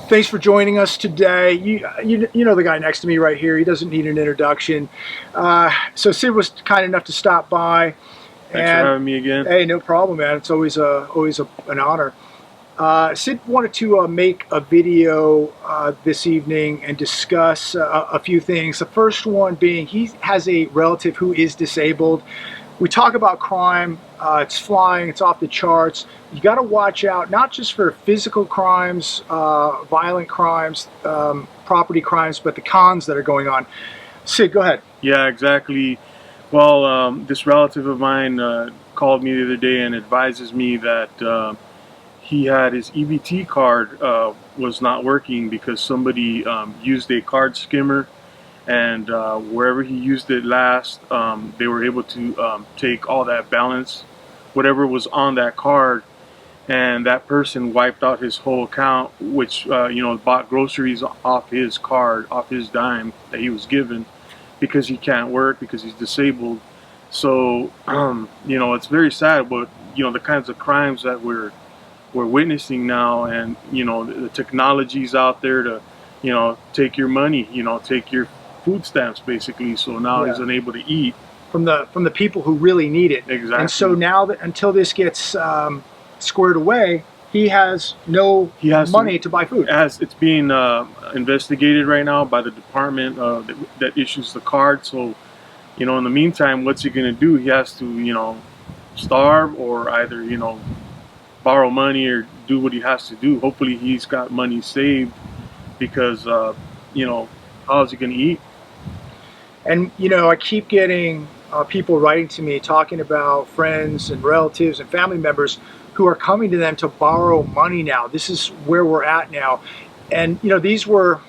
Thanks for joining us today. You know the guy next to me right here. He doesn't need an introduction. So Sid was kind enough to stop by. Thanks for having me again. Hey, no problem, man. It's always an honor. Sid wanted to make a video this evening and discuss a few things. The first one being he has a relative who is disabled. We talk about crime. It's flying. It's off the charts. You got to watch out, not just for physical crimes, violent crimes, property crimes, but the cons that are going on. Sid, go ahead. Yeah, exactly. Well, this relative of mine called me the other day and advises me that he had his EBT card was not working because somebody used a card skimmer, and wherever he used it last, they were able to take all that balance, whatever was on that card, and that person wiped out his whole account, which bought groceries off his card, off his dime that he was given, because he can't work, because he's disabled. So it's very sad, but the kinds of crimes that we're witnessing now, and the technology's out there to take your money, take your food stamps basically, so now he's unable to eat from the people who really need it. Exactly. And so now that until this gets squared away, he has no money to buy food. As it's being investigated right now by the department that issues the card. So in the meantime, what's he going to do? He has to starve, or either borrow money, or do what he has to do. Hopefully he's got money saved, because how is he going to eat? And I keep getting people writing to me talking about friends and relatives and family members who are coming to them to borrow money now. This is where we're at now. And these were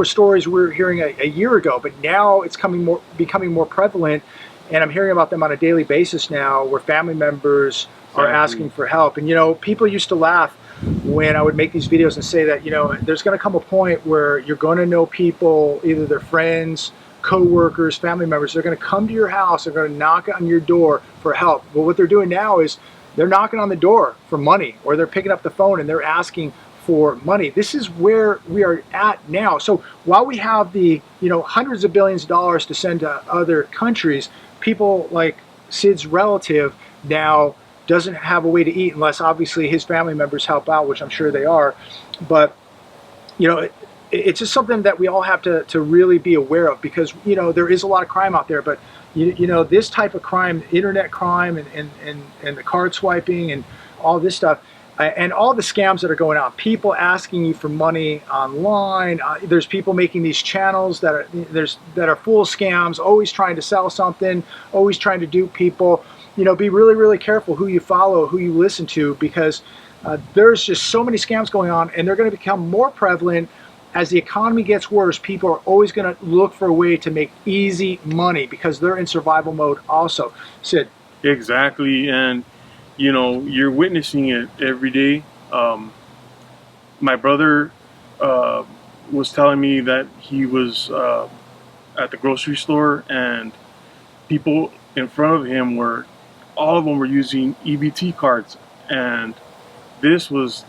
stories we were hearing a year ago, but now it's becoming more prevalent, and I'm hearing about them on a daily basis now, where family members are asking for help. And people used to laugh when I would make these videos and say that there's going to come a point where you're going to know people, either their friends, co-workers, family members. They're going to come to your house, they're going to knock on your door for help. Well, what they're doing now is they're knocking on the door for money, or they're picking up the phone and they're asking for money. This is where we are at now. So while we have the hundreds of billions of dollars to send to other countries, people like Sid's relative now doesn't have a way to eat, unless obviously his family members help out, which I'm sure they are. But it's just something that we all have to really be aware of, because there is a lot of crime out there, but this type of crime, internet crime, and the card swiping and all this stuff, and all the scams that are going on, people asking you for money online. There's people making these channels that are full of scams, always trying to sell something, always trying to dupe people. Be really, really careful who you follow, who you listen to, because there's just so many scams going on, and they're going to become more prevalent as the economy gets worse. People are always going to look for a way to make easy money, because they're in survival mode also. Sid. Exactly, and you're witnessing it every day. My brother was telling me that he was at the grocery store, and people in front of him all of them were using EBT cards, and this was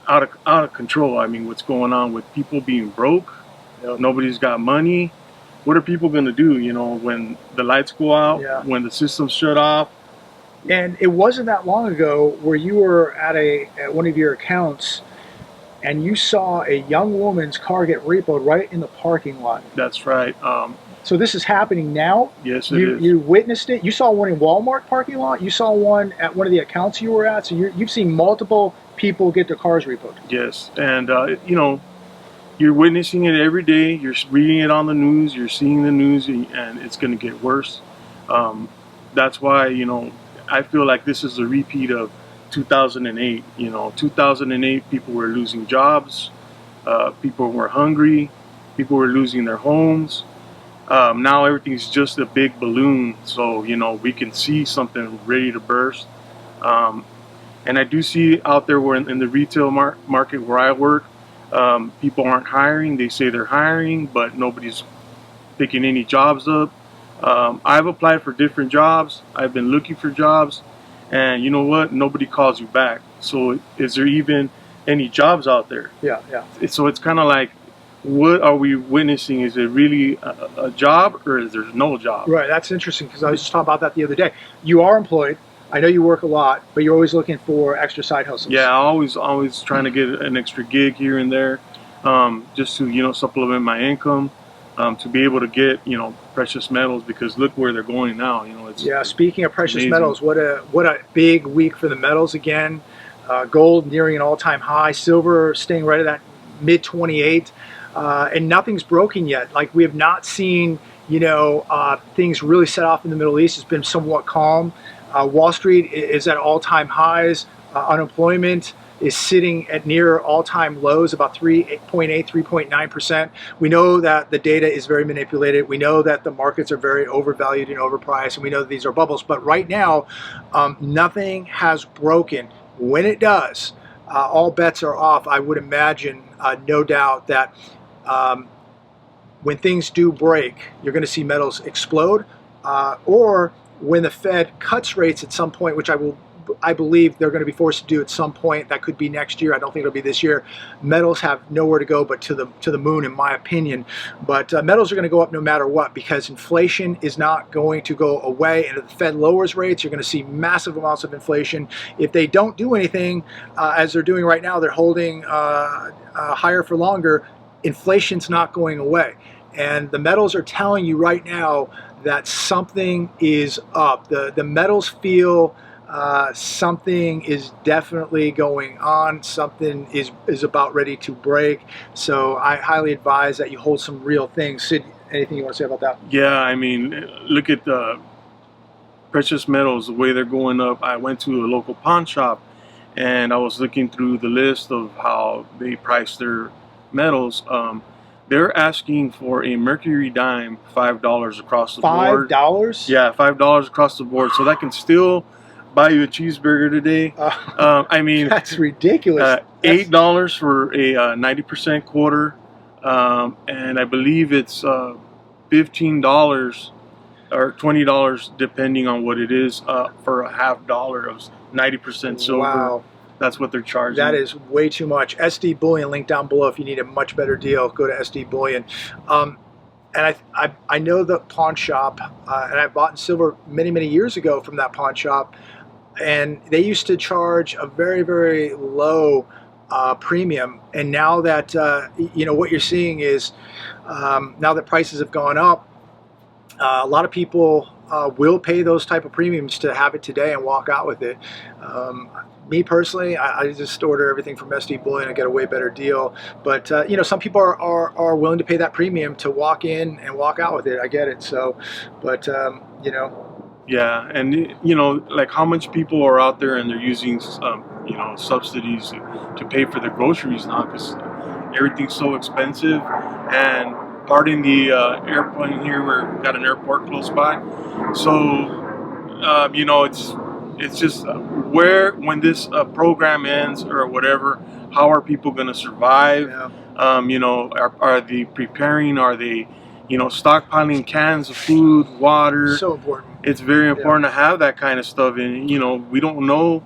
out of control. I mean, what's going on with people being broke? Nobody's got money. What are people going to do? When the lights go out, when the system's shut off. And it wasn't that long ago where you were at one of your accounts, and you saw a young woman's car get repoed right in the parking lot. That's right. So this is happening now? Yes, it is. You witnessed it? You saw one in Walmart parking lot? You saw one at one of the accounts you were at? So you've seen multiple people get their cars repoed? Yes, and you're witnessing it every day. You're reading it on the news. You're seeing the news, and it's going to get worse. That's why, I feel like this is a repeat of 2008. 2008, people were losing jobs. People were hungry. People were losing their homes. Now everything's just a big balloon, so we can see something ready to burst. And I do see out there where in the retail market where I work, people aren't hiring. They say they're hiring, but nobody's picking any jobs up. I've applied for different jobs. I've been looking for jobs, and you know what? Nobody calls you back. So is there even any jobs out there. Yeah, yeah. So it's kind of like, what are we witnessing? Is it really a job, or is there no job? Right, that's interesting, because I was just talking about that the other day. You are employed. I know you work a lot, but you're always looking for extra side hustles. Yeah, always trying to get an extra gig here and there, just to supplement my income, to be able to get precious metals, because look where they're going now. It's Yeah. Speaking of precious amazing. metals, what a big week for the metals again. Gold nearing an all-time high. Silver staying right at that mid 28, and nothing's broken yet. Like, we have not seen things really set off in the Middle East. It's been somewhat calm. Wall Street is at all-time highs. Unemployment is sitting at near all-time lows, about 3.8, 3.9%. We know that the data is very manipulated. We know that the markets are very overvalued and overpriced, and we know that these are bubbles. But right now, nothing has broken. When it does, all bets are off. I would imagine, no doubt, that when things do break, you're going to see metals explode, or when the Fed cuts rates at some point, which I believe they're going to be forced to do at some point. That could be next year. I don't think it'll be this year. Metals have nowhere to go but to the moon, in my opinion. But metals are going to go up no matter what, because inflation is not going to go away. And if the Fed lowers rates, you're going to see massive amounts of inflation. If they don't do anything, as they're doing right now, they're holding higher for longer. Inflation's not going away. And the metals are telling you right now that something is up. The metals feel something is definitely going on. Something is about ready to break. So I highly advise that you hold some real things. Sid, anything you want to say about that? Yeah, I mean, look at the precious metals, the way they're going up. I went to a local pawn shop, and I was looking through the list of how they price their metals. They're asking for a mercury dime $5 across the board. $5? Yeah, $5 across the board. So that can still buy you a cheeseburger today. I mean, that's ridiculous. $8 for a 90% quarter, and I believe it's $15 or $20 depending on what it is, for a half dollar of 90% silver. Wow. That's what they're charging. That is way too much. SD Bullion, link down below if you need a much better deal. Go to SD Bullion. And I know the pawn shop, and I bought silver many years ago from that pawn shop, and they used to charge a very low premium. And now that what you're seeing is, now that prices have gone up, a lot of people will pay those type of premiums to have it today and walk out with it. Me personally, I just order everything from SD Bullion and get a way better deal. But some people are willing to pay that premium to walk in and walk out with it. I get it. So, but Yeah, and like how much people are out there and they're using subsidies to pay for their groceries now, because everything's so expensive. And pardon the airplane here, we've got an airport close by, so it's just when this program ends or whatever, how are people going to survive? Yeah. Are they preparing? Are they stockpiling cans of food, water? So important. It's very important to have that kind of stuff, and we don't know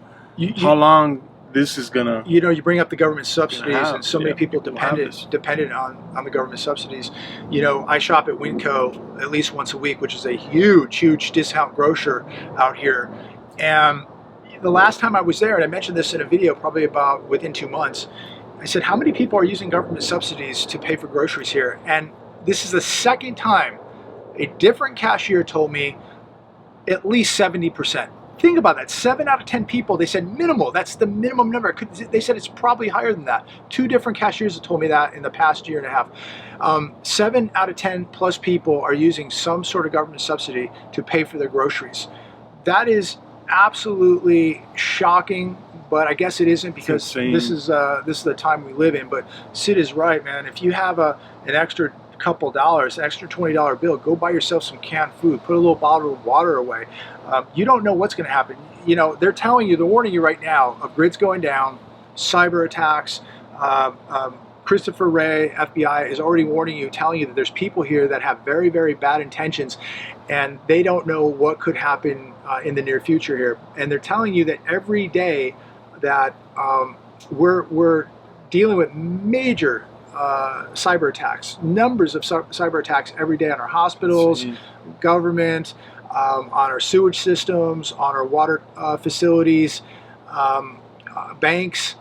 how long this is gonna. You bring up the government subsidies, and so many people dependent on the government subsidies. I shop at Winco at least once a week, which is a huge discount grocer out here. And the last time I was there, and I mentioned this in a video probably about within 2 months, I said, how many people are using government subsidies to pay for groceries here? And this is the second time a different cashier told me at least 70%. Think about that. 7 out of 10 people, they said minimal. That's the minimum number. They said it's probably higher than that. 2 different cashiers have told me that in the past year and a half. 7 out of 10 plus people are using some sort of government subsidy to pay for their groceries. That is absolutely shocking, but I guess it isn't, because this is the time we live in. But Sid is right, man. If you have an extra couple dollars, an extra $20 bill, go buy yourself some canned food, put a little bottle of water away. You don't know what's going to happen. They're telling you, they're warning you right now of grids going down, cyber attacks. Christopher Wray, FBI, is already warning you, telling you that there's people here that have very bad intentions, and they don't know what could happen in the near future here. And they're telling you that every day that we're dealing with major cyber attacks, numbers of cyber attacks every day on our hospitals, government, on our sewage systems, on our water facilities, banks,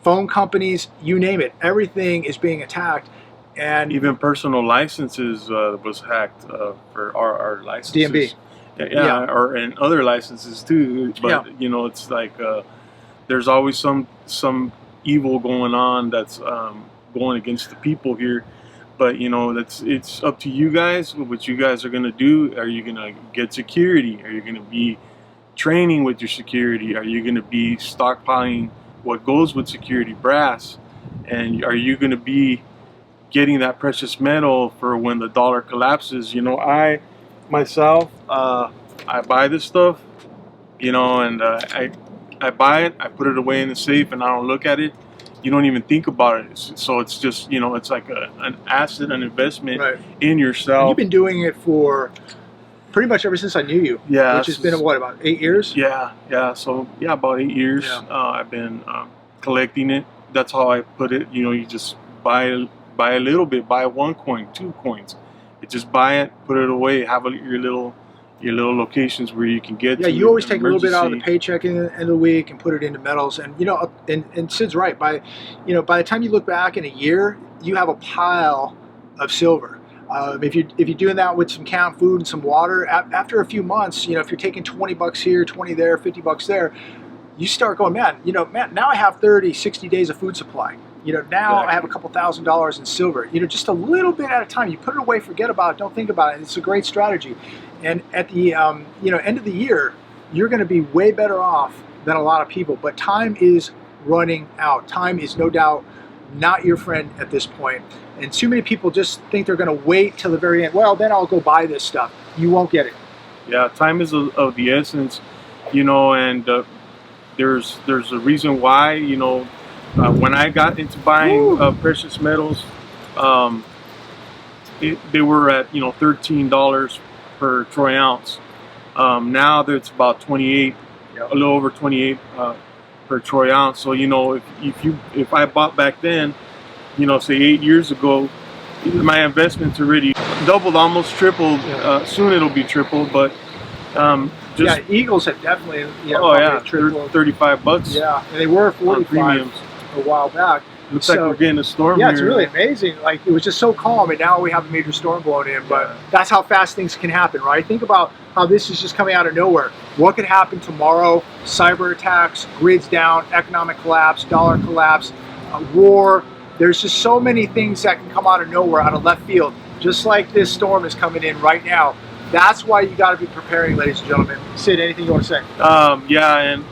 phone companies, you name it. Everything is being attacked. And even personal licenses was hacked for our licenses. DMV. Yeah, or and other licenses too. But you know, it's like there's always some evil going on that's going against the people here. But you know, it's up to you guys what you guys are gonna do. Are you gonna get security? Are you gonna be training with your security? Are you gonna be stockpiling what goes with security, brass? And are you gonna be getting that precious metal for when the dollar collapses? You know, I myself, I buy this stuff, you know, and I buy it, I put it away in the safe, and I don't look at it. You don't even think about it. So it's just, you know, it's like an asset, an investment in yourself. And you've been doing it for pretty much ever since I knew you. Yeah. Which has been, what, about 8 years? Yeah, yeah. So, yeah, about 8 years. Yeah. I've been collecting it. That's how I put it. You know, you just buy a little bit, buy 1 coin, 2 coins. You just buy it, put it away, have your little locations where you can get. Yeah, to you always take emergency. a little bit out of the paycheck in the end of the week and put it into metals. And you know, and Sid's right. By the time you look back in a year, you have a pile of silver. If you're doing that with some canned food and some water, after a few months, you know, if you're taking $20 here, 20 there, $50 there, you start going, man, now I have 30, 60 days of food supply. You know, now I have a couple $1,000s in silver. You know, just a little bit at a time. You put it away, forget about it, don't think about it. It's a great strategy. And at the end of the year, you're going to be way better off than a lot of people. But time is running out. Time is no doubt not your friend at this point. And too many people just think they're going to wait till the very end. Well, then I'll go buy this stuff. You won't get it. Yeah, time is of the essence. You know, and there's a reason why. You know. When I got into buying precious metals, they were at $13 per troy ounce. Now it's about 28, a little over 28 per troy ounce. So you know, if I bought back then, you know, say 8 years ago, my investment's already doubled, almost tripled. Soon it'll be tripled, but Eagles have definitely tripled. $35. Yeah, and they were 45 a while back. Looks like we're getting a storm here. Yeah, it's really amazing. Like, it was just so calm, and now we have a major storm blowing in. But that's how fast things can happen, right? Think about how this is just coming out of nowhere. What could happen tomorrow? Cyber attacks, grids down, economic collapse, dollar collapse, war. There's just so many things that can come out of nowhere, out of left field. Just like this storm is coming in right now. That's why you got to be preparing, ladies and gentlemen. Sid, anything you want to say? Yeah, and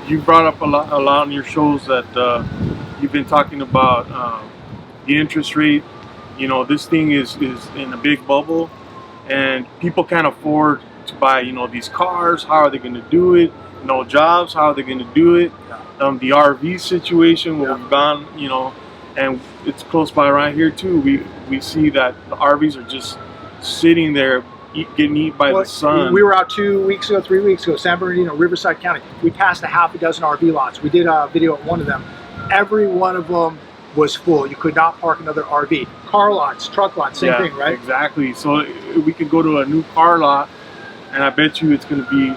you brought up a lot on your shows that you've been talking about the interest rate. You know, this thing is in a big bubble, and people can't afford to buy, these cars. How are they going to do it? No jobs. How are they going to do it? The RV situation where we've gone, and it's close by right here too. We see that the RVs are just sitting there getting eaten by the sun. We were out 3 weeks ago, San Bernardino, Riverside County. We passed a half a dozen RV lots. We did a video at one of them. Every one of them was full. You could not park another RV. Car lots, truck lots, same thing, right? Exactly. So we could go to a new car lot, and I bet you it's going to be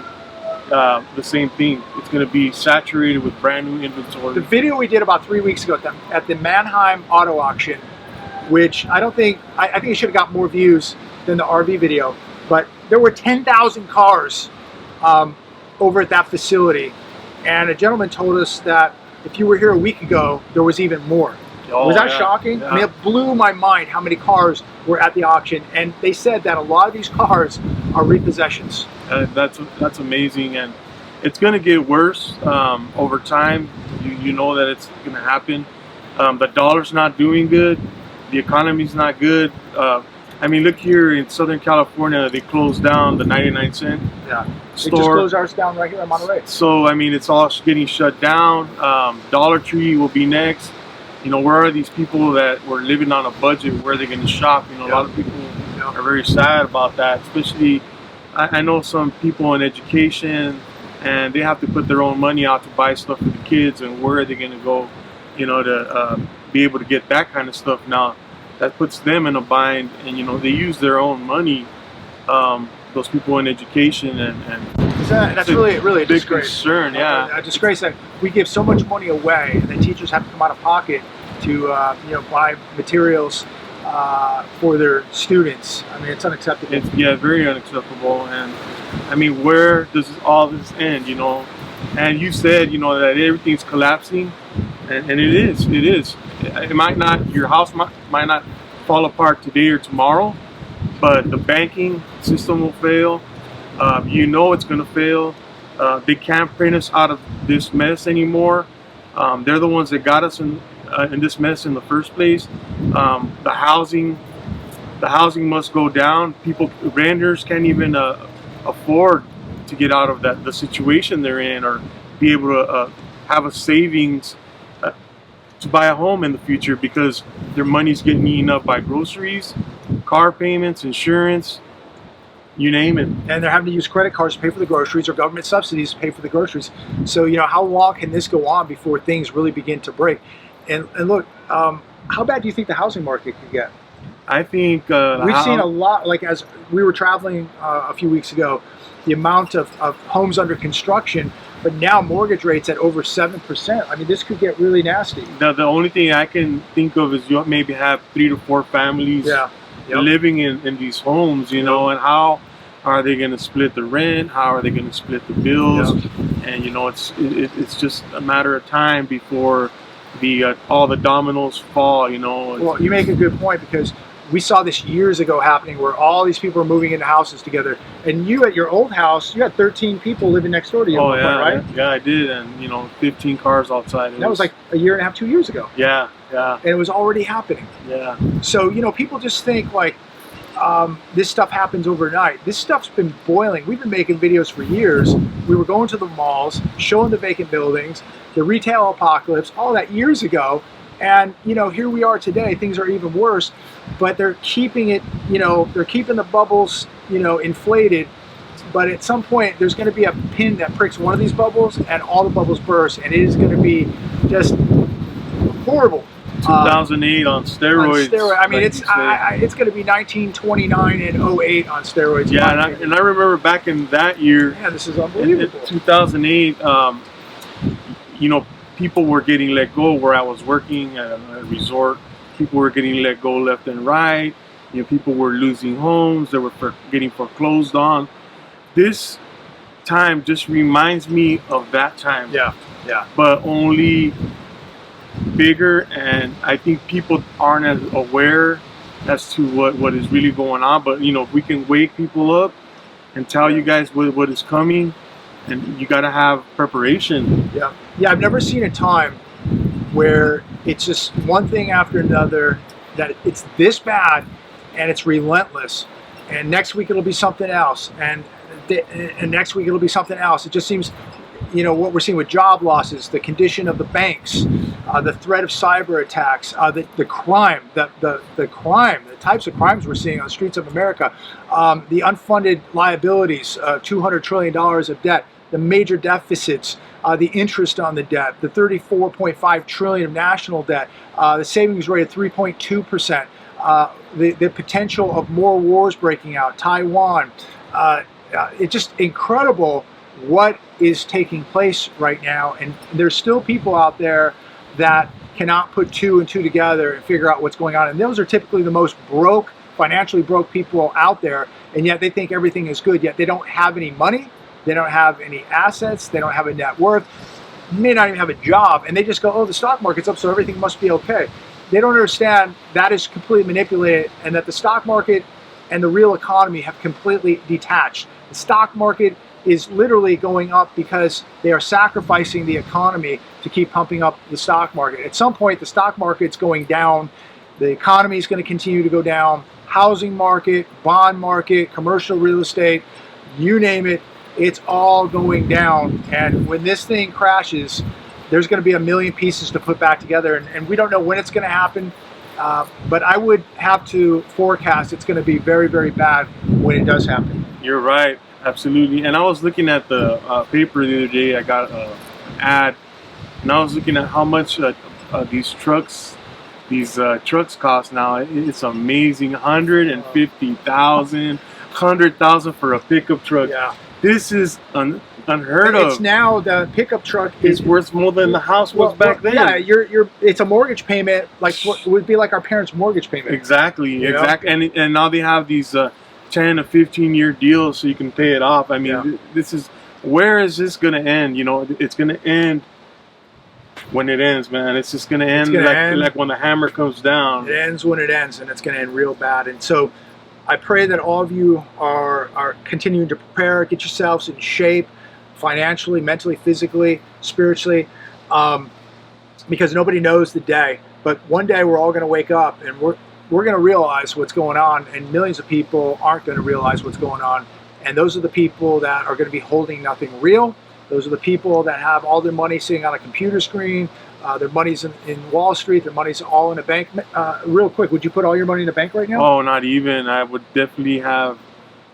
the same thing. It's going to be saturated with brand new inventory. The video we did about 3 weeks ago at the Mannheim Auto Auction, which I think it should have got more views than the RV video, but there were 10,000 cars over at that facility, and a gentleman told us that if you were here a week ago, there was even more. Was that shocking? Yeah. I mean, it blew my mind how many cars were at the auction, and they said that a lot of these cars are repossessions. That's amazing, and it's going to get worse over time. You know that it's going to happen. The dollar's not doing good. The economy's not good. I mean, look here in Southern California, they closed down the 99-cent store. They just closed ours down right here in Monterey. So, I mean, it's all getting shut down. Dollar Tree will be next. Where are these people that were living on a budget? Where are they going to shop? A lot of people are very sad about that. Especially, I know some people in education, and they have to put their own money out to buy stuff for the kids, and where are they going to go, to be able to get that kind of stuff now? That puts them in a bind, and they use their own money. Those people in education, and that's really a big disgrace. concern. Yeah, A disgrace that we give so much money away, and then teachers have to come out of pocket to buy materials for their students. I mean, it's unacceptable. It's very unacceptable. And I mean, where does all this end? And you said that everything's collapsing, and it is. It might not. Your house might not fall apart today or tomorrow, but the banking system will fail. It's going to fail. They can't print us out of this mess anymore. They're the ones that got us in this mess in the first place. The housing must go down. Renters can't even afford to get out of the situation they're in, or be able to have a savings to buy a home in the future, because their money's getting eaten up by groceries, car payments, insurance, you name it. And they're having to use credit cards to pay for the groceries, or government subsidies to pay for the groceries. So, how long can this go on before things really begin to break? And look, how bad do you think the housing market could get? I think we've seen a lot, like as we were traveling a few weeks ago, the amount of homes under construction, but now mortgage rates at over 7%. I mean, this could get really nasty. The only thing I can think of is you maybe have 3 to 4 families living in these homes, and how are they going to split the rent? How are they going to split the bills? And it's just a matter of time before all the dominoes fall. Well, you make a good point, because we saw this years ago happening, where all these people are moving into houses together, and you at your old house, you had 13 people living next door to you. Oh at yeah, one point, right? Yeah, I did, and 15 cars outside. That was like a year and a half, 2 years ago. Yeah. And it was already happening. Yeah. So people just think like this stuff happens overnight. This stuff's been boiling. We've been making videos for years. We were going to the malls, showing the vacant buildings, the retail apocalypse, all that years ago. And here we are today. Things are even worse, but they're keeping it. They're keeping the bubbles, inflated. But at some point, there's going to be a pin that pricks one of these bubbles, and all the bubbles burst, and it is going to be just horrible. 2008 on steroids. I mean, it's going to be 1929 and 08 on steroids. Yeah, and I remember back in that year. Yeah, this is unbelievable. In 2008, people were getting let go where I was working at a resort. People were getting let go left and right. People were losing homes. They were getting foreclosed on. This time just reminds me of that time. Yeah. But only bigger, and I think people aren't as aware as to what is really going on. But if we can wake people up and tell you guys what is coming, and you got to have preparation. Yeah, I've never seen a time where it's just one thing after another, that it's this bad and it's relentless, and next week it'll be something else, and next week it'll be something else. It just seems, what we're seeing with job losses, the condition of the banks, the threat of cyber attacks, the crime, the types of crimes we're seeing on the streets of America, the unfunded liabilities, $200 trillion of debt, the major deficits, the interest on the debt, the 34.5 trillion of national debt, the savings rate of 3.2%, the potential of more wars breaking out, Taiwan. It's just incredible what is taking place right now, and there's still people out there that cannot put 2 and 2 together and figure out what's going on. And those are typically the most financially broke people out there, and yet they think everything is good, yet they don't have any money, they don't have any assets, they don't have a net worth, may not even have a job, and they just go, oh, the stock market's up, so everything must be okay. They don't understand that is completely manipulated, and that the stock market and the real economy have completely detached. The stock market is literally going up because they are sacrificing the economy to keep pumping up the stock market. At some point, the stock market's going down, the economy is going to continue to go down, housing market, bond market, commercial real estate, you name it, it's all going down. And when this thing crashes, there's going to be a million pieces to put back together, and we don't know when it's going to happen, but I would have to forecast it's going to be very, very bad when it does happen. You're right. Absolutely. And I was looking at the paper the other day. I got an ad, and I was looking at how much these trucks cost now. It's amazing. 150,000, 100,000 for a pickup truck. Yeah. This is unheard It's of. now the pickup truck It's worth more than the house was back then. Yeah, it's a mortgage payment, like what would be like our parents' mortgage payment. Exactly, You know? exactly. And now they have these 10 to 15-year deals so you can pay it off. I mean, Yeah. this is, where is this going to end? You know, it's going to end when it ends, man. It's just going to end like when the hammer comes down. It ends when it ends, and it's going to end real bad. And so I pray that all of you are continuing to prepare, get yourselves in shape financially, mentally, physically, spiritually, because nobody knows the day. But one day we're all going to wake up, and we're going to realize what's going on, and millions of people aren't going to realize what's going on. And those are the people that are going to be holding nothing real. Those are the people that have all their money sitting on a computer screen. Their money's in Wall Street. Their money's all in a bank. Real quick, would you put all your money in a bank right now? Oh, not even. I would definitely have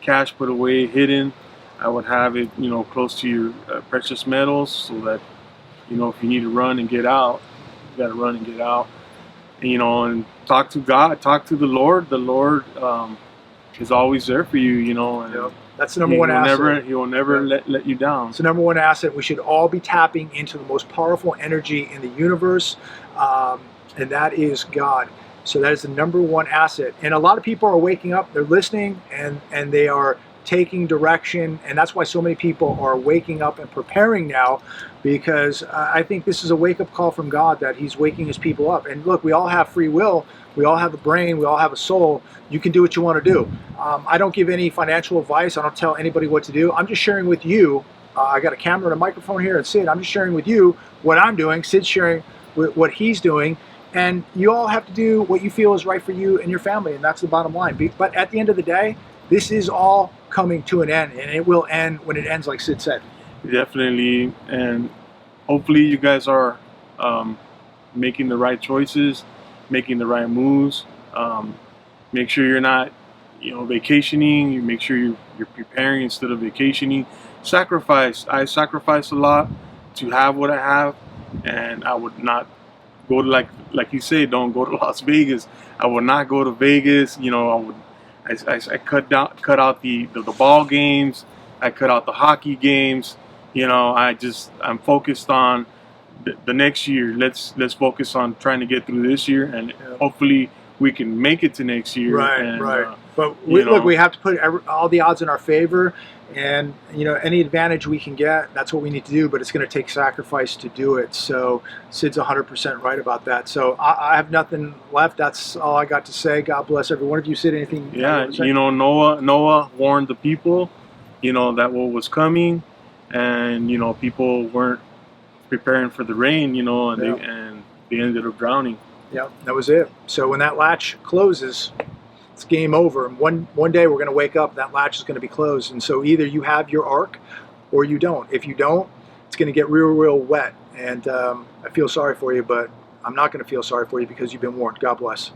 cash put away, hidden. I would have it, you know, close to your precious metals, so that, you know, if you need to run and get out, you got to run and get out. And, you know, and talk to God, talk to the Lord. The Lord is always there for you, you know. And Yep. That's the number one asset. He will never let you down. It's the number one asset. We should all be tapping into the most powerful energy in the universe, and that is God. So that is the number one asset. And a lot of people are waking up, they're listening, and they are taking direction. And that's why so many people are waking up and preparing now, because I think this is a wake-up call from God, that he's waking his people up. And look, we all have free will. We all have a brain. We all have a soul. You can do what you want to do. I don't give any financial advice. I don't tell anybody what to do. I'm just sharing with you. I got a camera and a microphone here, and Sid, I'm just sharing with you what I'm doing. Sid's sharing what he's doing. And you all have to do what you feel is right for you and your family, and that's the bottom line. But at the end of the day, this is all coming to an end, and it will end when it ends, like Sid said. Definitely. And hopefully you guys are making the right choices, making the right moves. Make sure you're not, you know, vacationing. You make sure you're preparing instead of vacationing. Sacrifice. I sacrifice a lot to have what I have, and I would not go to, like you say, don't go to Las Vegas. I would not go to Vegas. You know, I cut out the ball games. I cut out the hockey games. You know, I'm focused on the next year. Let's focus on trying to get through this year, and hopefully we can make it to next year. Right. But look, we have to put all the odds in our favor, and you know, any advantage we can get, that's what we need to do. But it's going to take sacrifice to do it. So Sid's 100% right about that. So I have nothing left. That's all I got to say. God bless every one of you. Sid, anything? Yeah, you know, Noah warned the people, you know, that what was coming, and you know, people weren't preparing for the rain, you know, and they ended up drowning. Yeah, that was it. So when that latch closes, it's game over. And one day we're going to wake up, that latch is going to be closed. And so either you have your ark or you don't. If you don't, it's going to get real wet. And I feel sorry for you, but I'm not going to feel sorry for you because you've been warned. God bless.